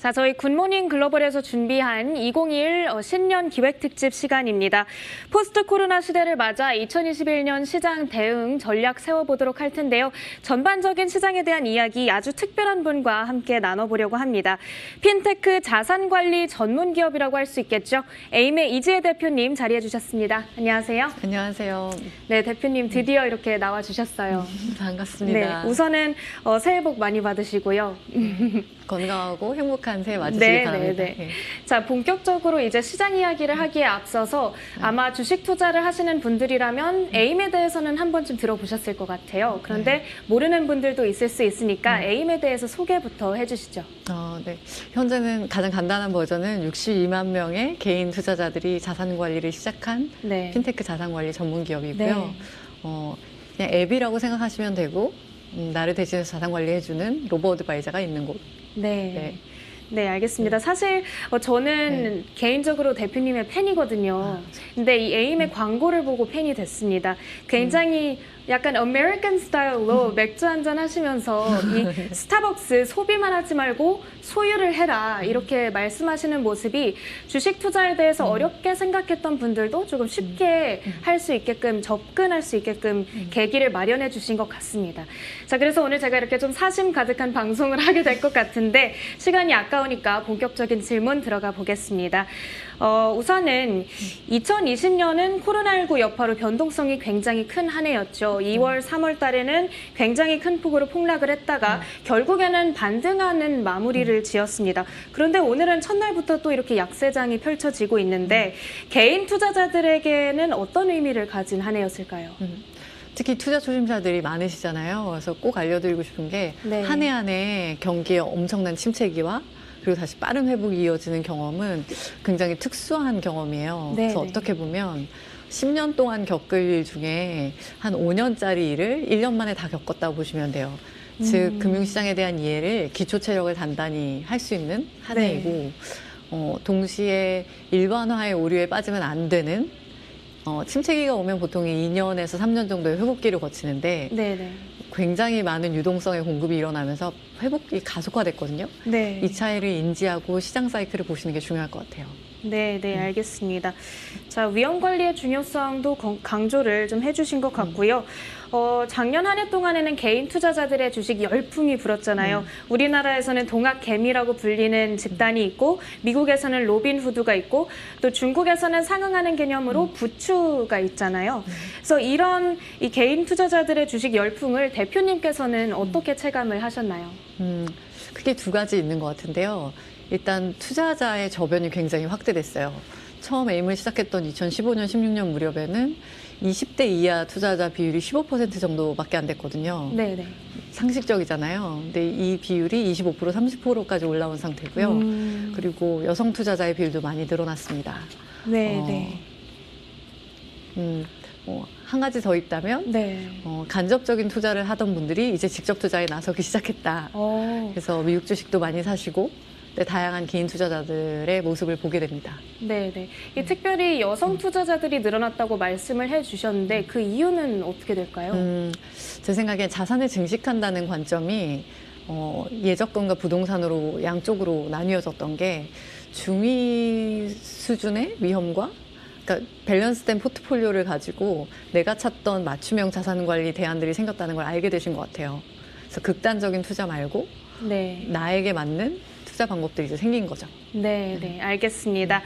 자, 저희 굿모닝 글로벌에서 준비한 2021 신년 기획 특집 시간입니다. 포스트 코로나 시대를 맞아 2021년 시장 대응 전략 세워보도록 할 텐데요. 전반적인 시장에 대한 이야기 아주 특별한 분과 함께 나눠보려고 합니다. 핀테크 자산관리 전문 기업이라고 할 수 있겠죠. 에임의 이지혜 대표님 자리해 주셨습니다. 안녕하세요. 안녕하세요. 네, 대표님 드디어 이렇게 나와주셨어요. 반갑습니다. 네, 우선은 새해 복 많이 받으시고요. 건강하고 행복한 새해 맞으시기 바랍니다. 네. 자, 본격적으로 이제 시장 이야기를 하기에 앞서서 아마 주식 투자를 하시는 분들이라면 에임에 대해서는 한 번쯤 들어보셨을 것 같아요. 그런데 모르는 분들도 있을 수 있으니까 에임에 대해서 소개부터 해주시죠. 네. 현재는 가장 간단한 버전은 62만 명의 개인 투자자들이 자산 관리를 시작한 핀테크 자산 관리 전문 기업이고요. 그냥 앱이라고 생각하시면 되고 나를 대신해서 자산 관리해주는 로보 어드바이저가 있는 곳. 네, 알겠습니다. 사실 저는 개인적으로 대표님의 팬이거든요. 근데 이 에임의 광고를 보고 팬이 됐습니다. 굉장히 약간 아메리칸 스타일로 맥주 한잔 하시면서 이 스타벅스 소비만 하지 말고 소유를 해라 이렇게 말씀하시는 모습이 주식 투자에 대해서 어렵게 생각했던 분들도 조금 쉽게 할 수 있게끔 접근할 수 있게끔 계기를 마련해 주신 것 같습니다. 자, 그래서 오늘 제가 이렇게 좀 사심 가득한 방송을 하게 될 것 같은데 시간이 아까우니까 본격적인 질문 들어가 보겠습니다. 우선은 2020년은 코로나19 여파로 변동성이 굉장히 큰 한 해였죠. 2월, 3월 달에는 굉장히 큰 폭으로 폭락을 했다가 결국에는 반등하는 마무리를 지었습니다. 그런데 오늘은 첫날부터 또 이렇게 약세장이 펼쳐지고 있는데 개인 투자자들에게는 어떤 의미를 가진 한 해였을까요? 특히 투자 초심자들이 많으시잖아요. 그래서 꼭 알려드리고 싶은 게 한 해 한 해 경기의 엄청난 침체기와 그리고 다시 빠른 회복이 이어지는 경험은 굉장히 특수한 경험이에요. 그래서 어떻게 보면 10년 동안 겪을 일 중에 한 5년짜리 일을 1년 만에 다 겪었다고 보시면 돼요. 즉 금융시장에 대한 이해를 기초 체력을 단단히 할 수 있는 한 해이고 동시에 일반화의 오류에 빠지면 안 되는 침체기가 오면 보통 2년에서 3년 정도의 회복기를 거치는데 굉장히 많은 유동성의 공급이 일어나면서 회복이 가속화됐거든요. 이 차이를 인지하고 시장 사이클을 보시는 게 중요할 것 같아요. 네, 알겠습니다. 자, 위험 관리의 중요성도 강조를 좀 해주신 것 같고요. 작년 한 해 동안에는 개인 투자자들의 주식 열풍이 불었잖아요. 우리나라에서는 동학개미라고 불리는 집단이 있고 미국에서는 로빈후드가 있고 또 중국에서는 상응하는 개념으로 부추가 있잖아요. 그래서 이런 이 개인 투자자들의 주식 열풍을 대표님께서는 어떻게 체감을 하셨나요? 크게 두 가지 있는 것 같은데요. 일단 투자자의 저변이 굉장히 확대됐어요. 처음 에임을 시작했던 2015년, 16년 무렵에는 20대 이하 투자자 비율이 15% 정도밖에 안 됐거든요. 상식적이잖아요. 근데 이 비율이 25%, 30%까지 올라온 상태고요. 그리고 여성 투자자의 비율도 많이 늘어났습니다. 한 가지 더 있다면 간접적인 투자를 하던 분들이 이제 직접 투자에 나서기 시작했다. 그래서 미국 주식도 많이 사시고 다양한 개인 투자자들의 모습을 보게 됩니다. 이 특별히 여성 투자자들이 늘어났다고 말씀을 해주셨는데 그 이유는 어떻게 될까요? 제 생각엔 자산을 증식한다는 관점이 예적금과 부동산으로 양쪽으로 나뉘어졌던 게 중위 수준의 위험과 그러니까 밸런스된 포트폴리오를 가지고 내가 찾던 맞춤형 자산 관리 대안들이 생겼다는 걸 알게 되신 것 같아요. 그래서 극단적인 투자 말고 나에게 맞는 투자 방법들이 이제 생긴 거죠. 알겠습니다.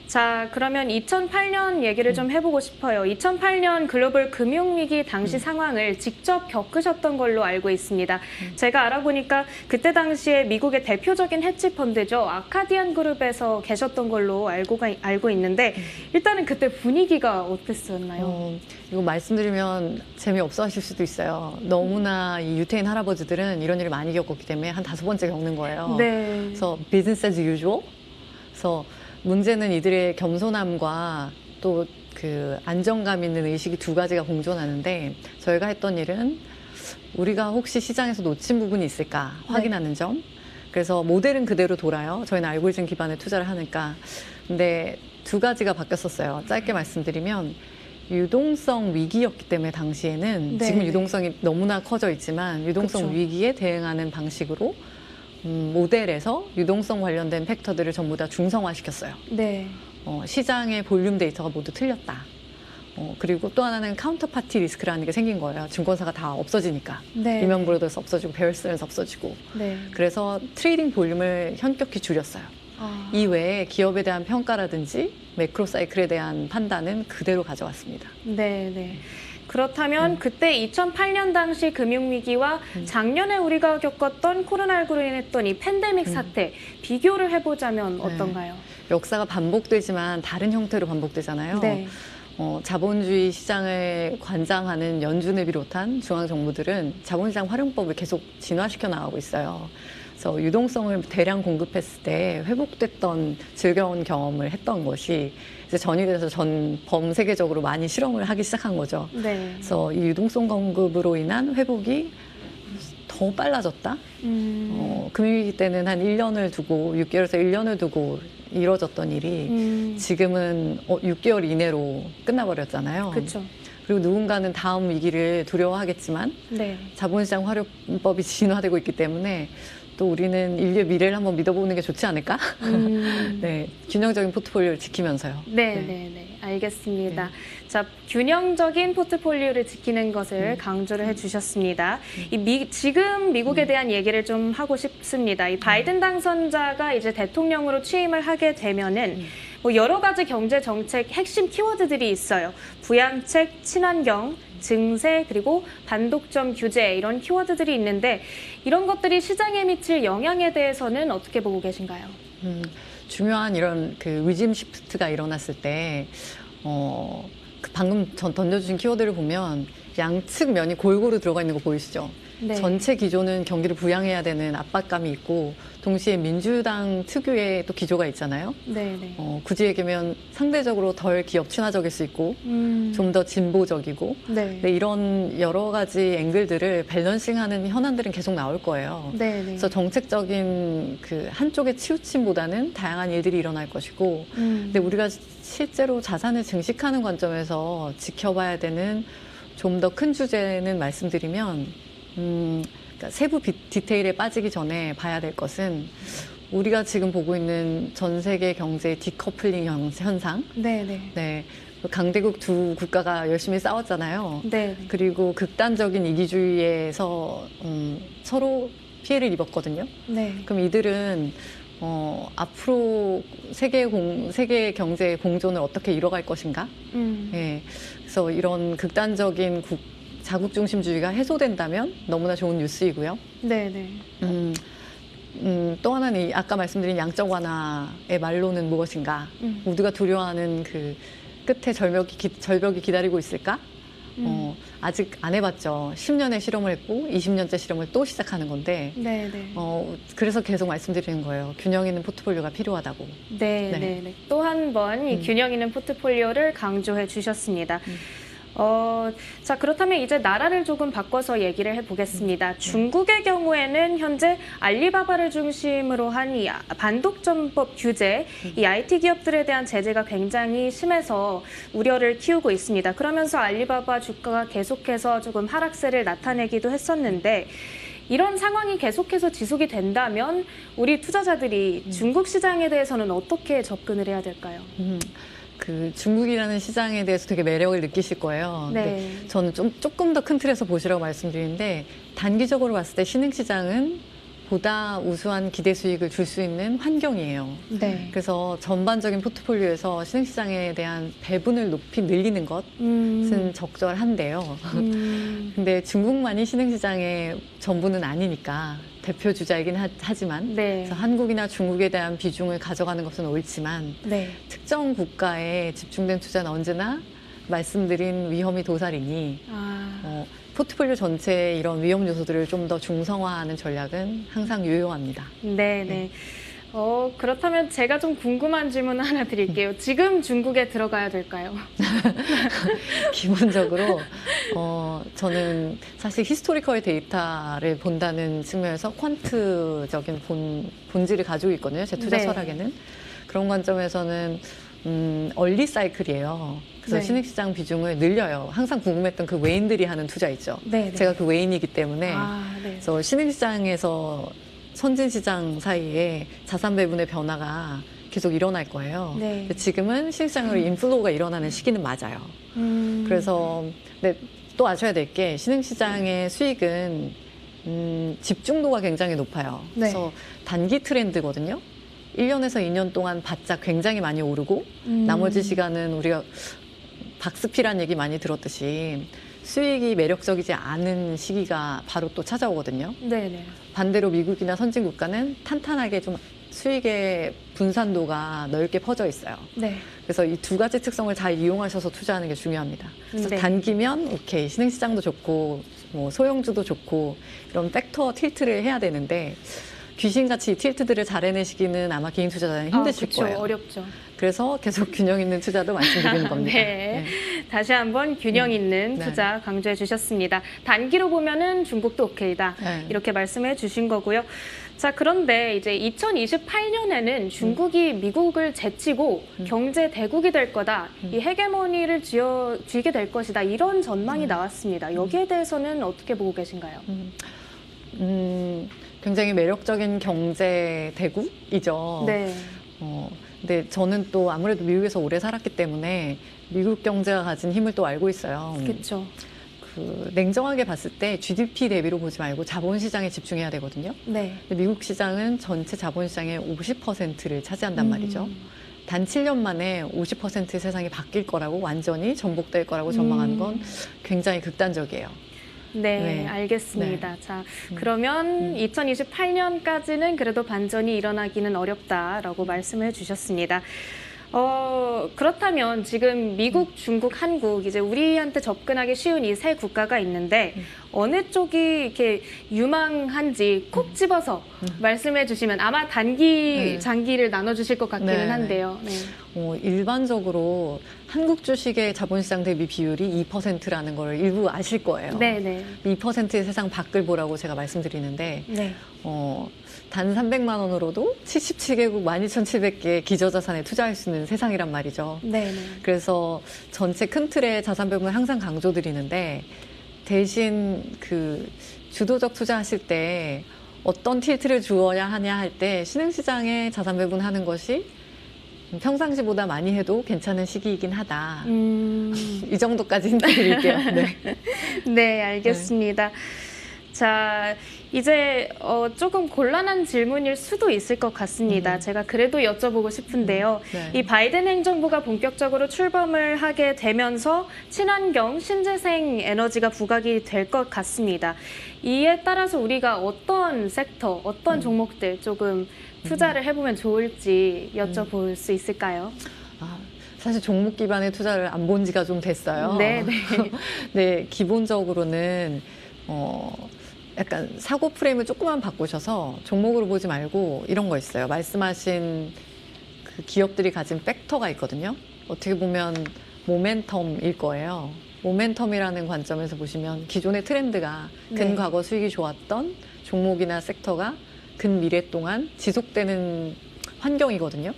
자, 그러면 2008년 얘기를 좀 해보고 싶어요. 2008년 글로벌 금융위기 당시 상황을 직접 겪으셨던 걸로 알고 있습니다. 제가 알아보니까 그때 당시에 미국의 대표적인 헤지펀드죠. 아카디안 그룹에서 계셨던 걸로 알고 있는데 일단은 그때 분위기가 어땠었나요? 이거 말씀드리면 재미없어 하실 수도 있어요. 너무나 이 유태인 할아버지들은 이런 일을 많이 겪었기 때문에 한 5번째 겪는 거예요. 그래서 business as usual. 그래서 문제는 이들의 겸손함과 또 그 안정감 있는 의식이 두 가지가 공존하는데 저희가 했던 일은 우리가 혹시 시장에서 놓친 부분이 있을까 확인하는 점. 그래서 모델은 그대로 돌아요. 저희는 알고리즘 기반의 투자를 하니까. 근데 두 가지가 바뀌었었어요. 짧게 말씀드리면 유동성 위기였기 때문에 당시에는 지금 유동성이 너무나 커져 있지만 유동성 위기에 대응하는 방식으로 모델에서 유동성 관련된 팩터들을 전부 다 중성화시켰어요. 네. 시장의 볼륨 데이터가 모두 틀렸다. 그리고 또 하나는 카운터파티 리스크라는 게 생긴 거예요. 증권사가 다 없어지니까. 네. 리먼 브로더스 없어지고 베어스턴스 없어지고. 네. 그래서 트레이딩 볼륨을 현격히 줄였어요. 아. 이 외에 기업에 대한 평가라든지 매크로 사이클에 대한 판단은 그대로 가져왔습니다. 네, 네. 그렇다면 그때 2008년 당시 금융위기와 작년에 우리가 겪었던 코로나19로 인했던 이 팬데믹 사태 비교를 해보자면 어떤가요? 역사가 반복되지만 다른 형태로 반복되잖아요. 네. 자본주의 시장을 관장하는 연준을 비롯한 중앙정부들은 자본시장 활용법을 계속 진화시켜 나가고 있어요. 그래서 유동성을 대량 공급했을 때 회복됐던 즐거운 경험을 했던 것이 이제 전이돼서 범세계적으로 많이 실험을 하기 시작한 거죠. 네. 그래서 이 유동성 공급으로 인한 회복이 더 빨라졌다. 금융위기 때는 한 1년을 두고 6개월에서 1년을 두고 이뤄졌던 일이 지금은 6개월 이내로 끝나버렸잖아요. 그렇죠. 그리고 누군가는 다음 위기를 두려워하겠지만 네. 자본시장 활용법이 진화되고 있기 때문에 또 우리는 인류의 미래를 한번 믿어보는 게 좋지 않을까? 네, 균형적인 포트폴리오를 지키면서요. 네, 네, 네, 알겠습니다. 자, 균형적인 포트폴리오를 지키는 것을 강조를 해주셨습니다. 지금 미국에 대한 얘기를 좀 하고 싶습니다. 이 바이든 당선자가 이제 대통령으로 취임을 하게 되면은 뭐 여러 가지 경제 정책 핵심 키워드들이 있어요. 부양책, 친환경, 증세, 그리고 반독점 규제 이런 키워드들이 있는데 이런 것들이 시장에 미칠 영향에 대해서는 어떻게 보고 계신가요? 중요한 이런 그 리짐 시프트가 일어났을 때 방금 던져주신 키워드를 보면 양측 면이 골고루 들어가 있는 거 보이시죠? 네. 전체 기조는 경기를 부양해야 되는 압박감이 있고 동시에 민주당 특유의 또 기조가 있잖아요. 네, 네. 굳이 얘기하면 상대적으로 덜 기업 친화적일 수 있고 좀 더 진보적이고 네. 네, 이런 여러 가지 앵글들을 밸런싱하는 현안들은 계속 나올 거예요. 네, 네. 그래서 정책적인 그 한쪽의 치우침보다는 다양한 일들이 일어날 것이고 근데 우리가 실제로 자산을 증식하는 관점에서 지켜봐야 되는 좀 더 큰 주제는 말씀드리면 그러니까 세부 디테일에 빠지기 전에 봐야 될 것은 우리가 지금 보고 있는 전 세계 경제의 디커플링 현상. 네, 네. 네. 강대국 두 국가가 열심히 싸웠잖아요. 네. 그리고 극단적인 이기주의에서 서로 피해를 입었거든요. 네. 그럼 이들은 앞으로 세계 경제의 공존을 어떻게 이뤄갈 것인가? 예. 그래서 이런 극단적인 자국 중심주의가 해소된다면 너무나 좋은 뉴스이고요. 네, 네. 또 하나는 아까 말씀드린 양적 완화의 말로는 무엇인가? 모두가 두려워하는 그 끝에 절벽이 기다리고 있을까? 아직 안 해봤죠. 10년의 실험을 했고 20년째 실험을 또 시작하는 건데 네, 네. 그래서 계속 말씀드리는 거예요. 균형 있는 포트폴리오가 필요하다고. 네, 네. 네, 네. 또 한 번 이 균형 있는 포트폴리오를 강조해 주셨습니다. 자, 그렇다면 이제 나라를 조금 바꿔서 얘기를 해보겠습니다. 중국의 경우에는 현재 알리바바를 중심으로 한 이 반독점법 규제, 이 IT 기업들에 대한 제재가 굉장히 심해서 우려를 키우고 있습니다. 그러면서 알리바바 주가가 계속해서 조금 하락세를 나타내기도 했었는데 이런 상황이 계속해서 지속이 된다면 우리 투자자들이 중국 시장에 대해서는 어떻게 접근을 해야 될까요? 그 중국이라는 시장에 대해서 되게 매력을 느끼실 거예요. 네. 근데 저는 조금 더 큰 틀에서 보시라고 말씀드리는데 단기적으로 봤을 때 신흥시장은 보다 우수한 기대 수익을 줄 수 있는 환경이에요. 네. 그래서 전반적인 포트폴리오에서 신흥시장에 대한 배분을 높이 늘리는 것은 적절한데요. 근데 중국만이 신흥시장의 전부는 아니니까 대표 주자이긴 하지만 네. 그래서 한국이나 중국에 대한 비중을 가져가는 것은 옳지만 네. 특정 국가에 집중된 투자는 언제나 말씀드린 위험이 도사리니 포트폴리오 전체의 이런 위험 요소들을 좀 더 중성화하는 전략은 항상 유효합니다. 네, 네. 그렇다면 제가 좀 궁금한 질문 하나 드릴게요. 지금 중국에 들어가야 될까요? 기본적으로 저는 사실 히스토리컬 데이터를 본다는 측면에서 퀀트적인 본질을 가지고 있거든요. 제 투자 네. 철학에는. 그런 관점에서는 얼리 사이클이에요. 그래서 네. 신흥시장 비중을 늘려요. 항상 궁금했던 그 외인들이 하는 투자 있죠. 네, 네. 제가 그 외인이기 때문에 네. 그래서 신흥시장에서 선진 시장 사이에 자산 배분의 변화가 계속 일어날 거예요. 네. 근데 지금은 신흥시장으로 인플로우가 일어나는 시기는 맞아요. 그래서 근데 또 아셔야 될 게 신흥시장의 수익은 집중도가 굉장히 높아요. 네. 그래서 단기 트렌드거든요. 1년에서 2년 동안 바짝 굉장히 많이 오르고 나머지 시간은 우리가 박스피란 얘기 많이 들었듯이 수익이 매력적이지 않은 시기가 바로 또 찾아오거든요. 네네. 반대로 미국이나 선진 국가는 탄탄하게 좀 수익의 분산도가 넓게 퍼져 있어요. 네. 그래서 이 두 가지 특성을 잘 이용하셔서 투자하는 게 중요합니다. 그래서 네. 단기면 오케이, 신흥시장도 좋고 뭐 소형주도 좋고 이런 팩터 틸트를 해야 되는데 귀신같이 이 틸트들을 잘 해내시기는 아마 개인 투자자는 힘드실 그쵸, 거예요. 어렵죠. 그래서 계속 균형 있는 투자도 말씀드리는 겁니다. 네. 다시 한번 균형 있는 네. 투자 강조해 주셨습니다. 단기로 보면은 중국도 오케이다. 네. 이렇게 말씀해 주신 거고요. 자, 그런데 이제 2028년에는 중국이 미국을 제치고 경제 대국이 될 거다. 이 헤게모니를 쥐게 될 것이다. 이런 전망이 나왔습니다. 여기에 대해서는 어떻게 보고 계신가요? 굉장히 매력적인 경제 대국이죠. 네. 근데 저는 또 아무래도 미국에서 오래 살았기 때문에 미국 경제가 가진 힘을 또 알고 있어요. 그렇죠. 냉정하게 봤을 때 GDP 대비로 보지 말고 자본시장에 집중해야 되거든요. 네. 근데 미국 시장은 전체 자본시장의 50%를 차지한단 말이죠. 단 7년 만에 50% 세상이 바뀔 거라고 완전히 전복될 거라고 전망하는 건 굉장히 극단적이에요. 네, 네. 알겠습니다. 네. 자, 그러면 2028년까지는 그래도 반전이 일어나기는 어렵다라고 말씀을 주셨습니다. 그렇다면 지금 미국, 중국, 한국 이제 우리한테 접근하기 쉬운 이 세 국가가 있는데 어느 쪽이 이렇게 유망한지 콕 집어서 말씀해 주시면 아마 단기, 장기를 나눠주실 것 같기는 네. 한데요. 네. 일반적으로 한국 주식의 자본시장 대비 비율이 2%라는 걸 일부 아실 거예요. 네네. 2%의 세상 밖을 보라고 제가 말씀드리는데 네. 단 300만 원으로도 77개국 12,700개의 기저자산에 투자할 수 있는 세상이란 말이죠. 네네. 그래서 전체 큰 틀의 자산 배분을 항상 강조드리는데 대신 그 주도적 투자하실 때 어떤 틸트를 주어야 하냐 할 때 신흥시장에 자산 배분하는 것이 평상시보다 많이 해도 괜찮은 시기이긴 하다. 이 정도까지 힌트 드릴게요. 네. 네, 알겠습니다. 자, 이제 조금 곤란한 질문일 수도 있을 것 같습니다. 제가 그래도 여쭤보고 싶은데요. 네. 이 바이든 행정부가 본격적으로 출범을 하게 되면서 친환경, 신재생 에너지가 부각이 될 것 같습니다. 이에 따라서 우리가 어떤 섹터, 어떤 종목들 조금 투자를 해보면 좋을지 여쭤볼 수 있을까요? 사실 종목 기반의 투자를 안 본 지가 좀 됐어요. 네, 네. 네, 기본적으로는 약간 사고 프레임을 조금만 바꾸셔서 종목으로 보지 말고 이런 거 있어요. 말씀하신 그 기업들이 가진 팩터가 있거든요. 어떻게 보면 모멘텀일 거예요. 모멘텀이라는 관점에서 보시면 기존의 트렌드가 근과거 수익이 좋았던 종목이나 섹터가 근미래 동안 지속되는 환경이거든요.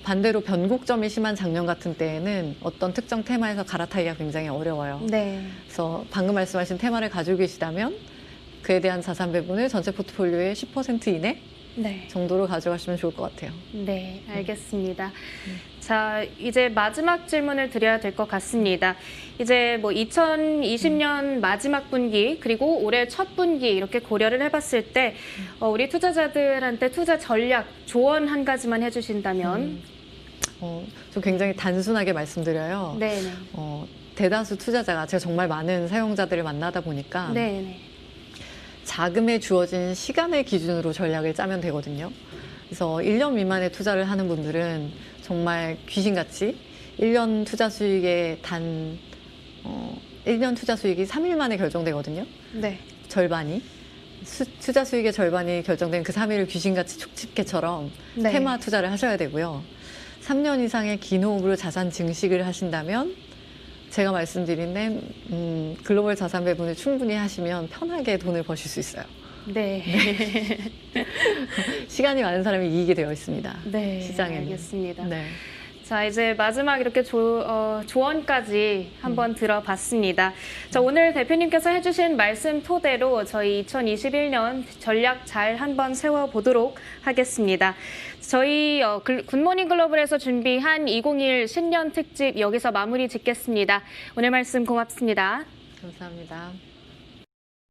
반대로 변곡점이 심한 작년 같은 때에는 어떤 특정 테마에서 갈아타기가 굉장히 어려워요. 네. 그래서 방금 말씀하신 테마를 가지고 계시다면 그에 대한 자산 배분을 전체 포트폴리오의 10% 이내 네. 정도로 가져가시면 좋을 것 같아요. 네, 알겠습니다. 자, 이제 마지막 질문을 드려야 될 것 같습니다. 이제 뭐 2020년 마지막 분기 그리고 올해 첫 분기 이렇게 고려를 해봤을 때 우리 투자자들한테 투자 전략 조언 한 가지만 해주신다면 좀 굉장히 단순하게 말씀드려요. 네, 대다수 투자자가 제가 정말 많은 사용자들을 만나다 보니까 네. 자금에 주어진 시간을 기준으로 전략을 짜면 되거든요. 그래서 1년 미만의 투자를 하는 분들은 정말 귀신같이 1년 투자 수익의 1년 투자 수익이 3일 만에 결정되거든요. 네. 절반이. 투자 수익의 절반이 결정된 그 3일을 귀신같이 촉집게처럼 네. 테마 투자를 하셔야 되고요. 3년 이상의 긴 호흡으로 자산 증식을 하신다면 제가 말씀드린 글로벌 자산 배분을 충분히 하시면 편하게 돈을 버실 수 있어요. 네. 시간이 많은 사람이 이기게 되어 있습니다. 네. 시장에는. 알겠습니다. 네. 자, 이제 마지막 이렇게 조언까지 한번 들어봤습니다. 자, 오늘 대표님께서 해주신 말씀 토대로 저희 2021년 전략 잘 한번 세워보도록 하겠습니다. 저희 굿모닝 글로벌에서 준비한 2021 신년 특집 여기서 마무리 짓겠습니다. 오늘 말씀 고맙습니다. 감사합니다.